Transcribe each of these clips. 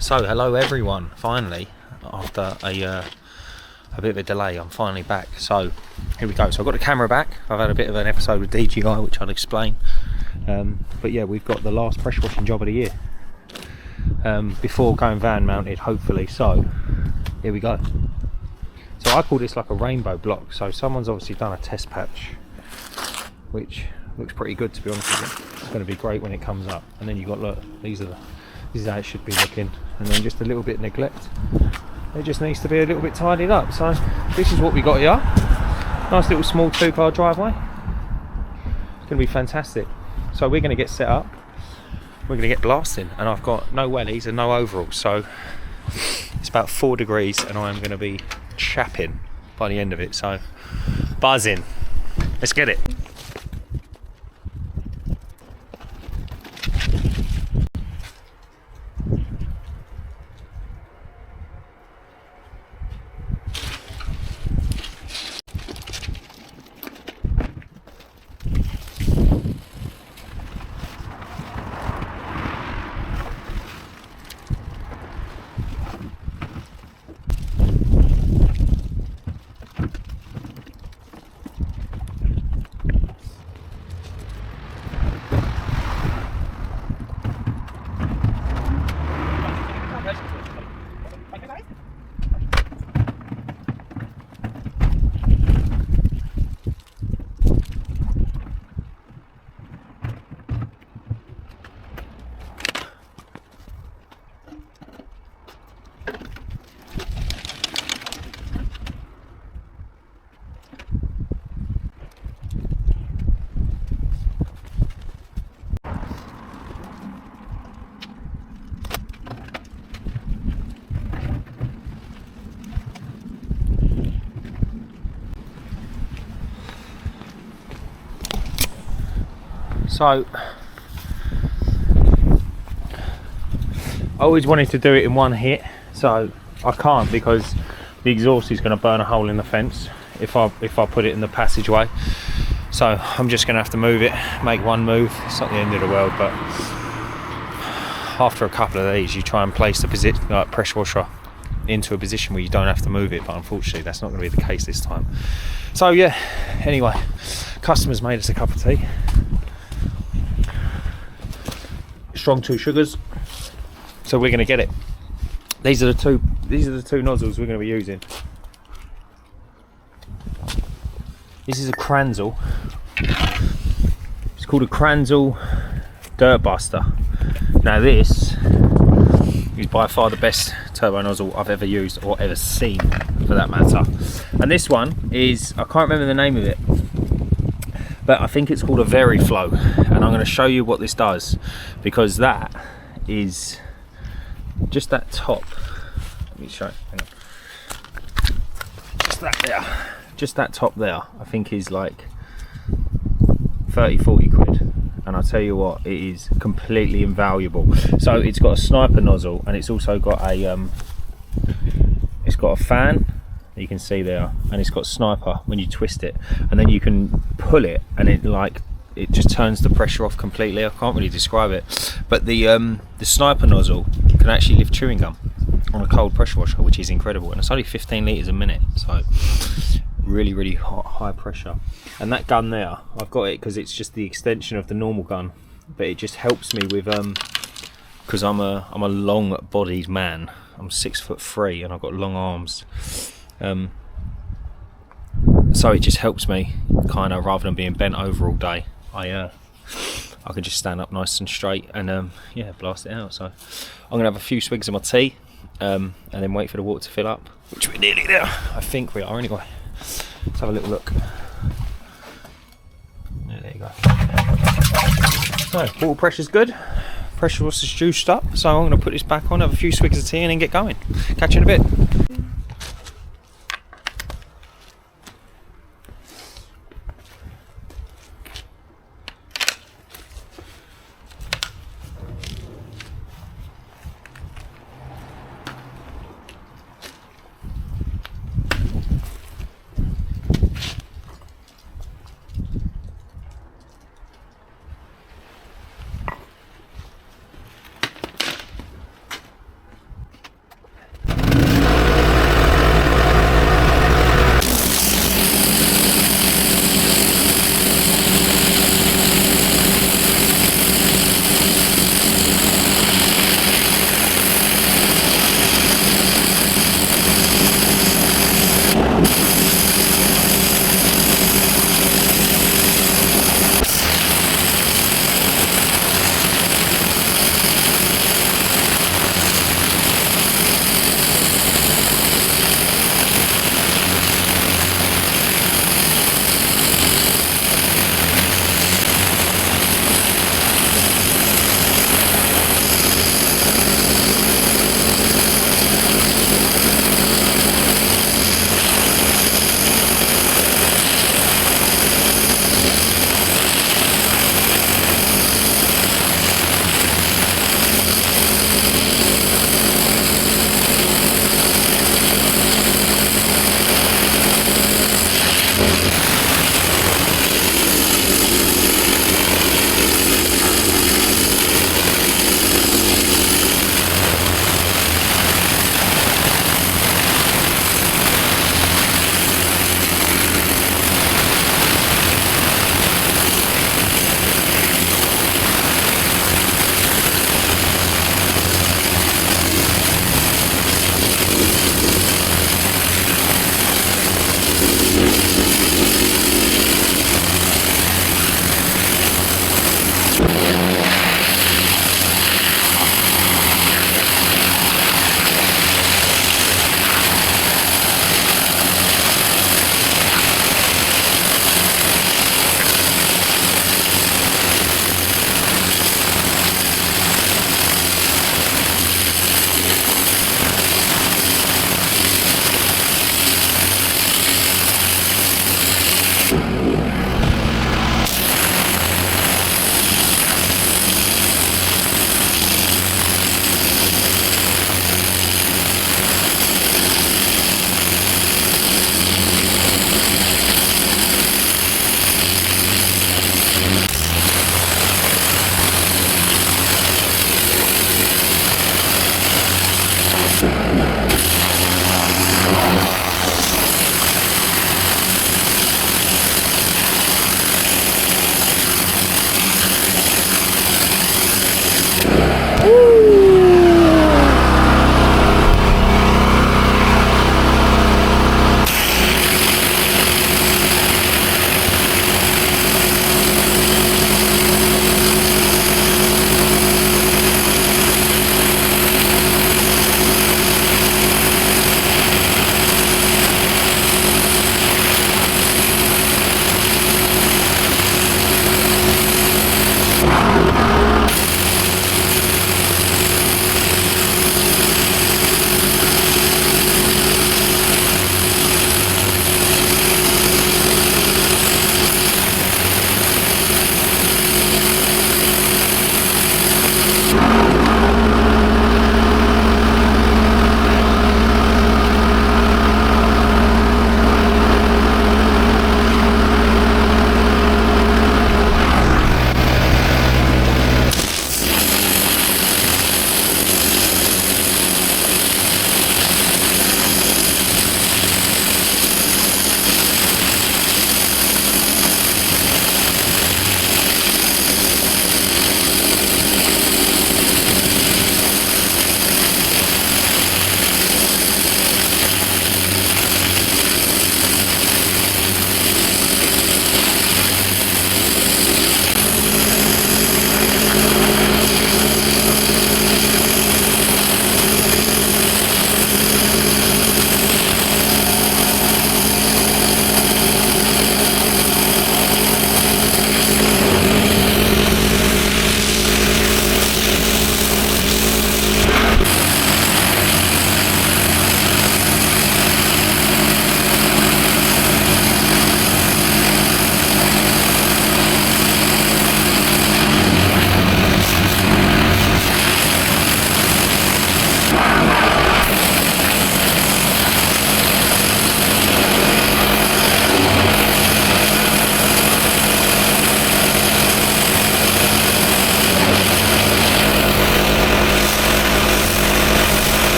So hello everyone, finally, after a bit of a delay, I'm finally back. So here we go. So I've got the camera back. I've had a bit of an episode with DJI, which I'll explain. But yeah, we've got the last pressure washing job of the year, before going van mounted, hopefully. So here we go. So I call this like a rainbow block. So someone's obviously done a test patch, which looks pretty good, to be honest with you. It's going to be great when it comes up. And then you've got, look, this is how it should be looking. And then just a little bit of neglect. It just needs to be a little bit tidied up. So this is what we got here. Nice little small 2-car driveway. It's going to be fantastic. So we're going to get set up. We're going to get blasting. And I've got no wellies and no overalls. So it's about 4 degrees and I'm going to be chapping by the end of it. So buzzing. Let's get it. So I always wanted to do it in one hit, so I can't because the exhaust is going to burn a hole in the fence if I put it in the passageway. So I'm just going to have to move it, make one move. It's not the end of the world, but after a couple of these you try and place the pressure washer into a position where you don't have to move it, but unfortunately that's not going to be the case this time. So yeah, anyway, customers made us a cup of tea. Strong 2 sugars, so we're going to get it. These are the two nozzles we're going to be using. This is a Kranzel. It's called a Kranzel Dirt Buster. Now this is by far the best turbo nozzle I've ever used or ever seen, for that matter. And this one is, I can't remember the name of it, but I think it's called a Veriflow, and I'm going to show you what this does, because that is just that top. Let me show you. Hang on. Just that there. Just that top there, I think is like 30-40 quid. And I'll tell you what, it is completely invaluable. So it's got a sniper nozzle, and it's also got a fan. You can see there, and it's got sniper when you twist it, and then you can pull it and it just turns the pressure off completely. I can't really describe it, but the sniper nozzle can actually lift chewing gum on a cold pressure washer, which is incredible, and it's only 15 litres a minute, so really hot, high pressure. And that gun there, I've got it because it's just the extension of the normal gun, but it just helps me with because I'm a long bodied man. I'm 6'3" and I've got long arms. So it just helps me kind of, rather than being bent over all day, I can just stand up nice and straight and yeah, blast it out. So I'm gonna have a few swigs of my tea and then wait for the water to fill up, which we're nearly there. I think we are anyway. Let's have a little look. Yeah, there you go. So water pressure's good, pressure washer's juiced up, so I'm going to put this back on, have a few swigs of tea and then get going. Catch you in a bit.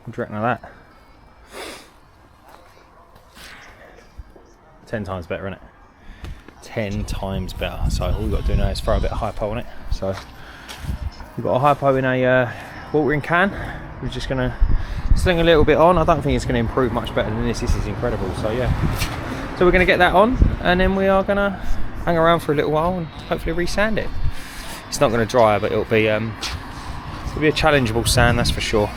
What do you reckon of that? 10 times better, isn't it? 10 times better. So all we've got to do now is throw a bit of hypo on it. So we've got a hypo in a watering can. We're just going to sling a little bit on. I don't think it's going to improve much better than this. This is incredible. So yeah. So we're going to get that on, and then we are going to hang around for a little while and hopefully re-sand it. It's not going to dry, but it'll be a challengeable sand, that's for sure.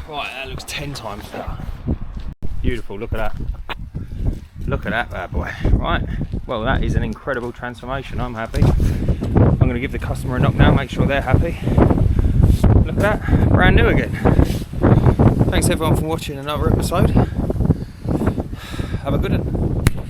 Right, that looks 10 times better. Beautiful, look at that. Look at that bad boy. Right, well that is an incredible transformation. I'm happy. I'm going to give the customer a knock now, make sure they're happy. Look at that, brand new again. Thanks everyone for watching another episode. Have a good one.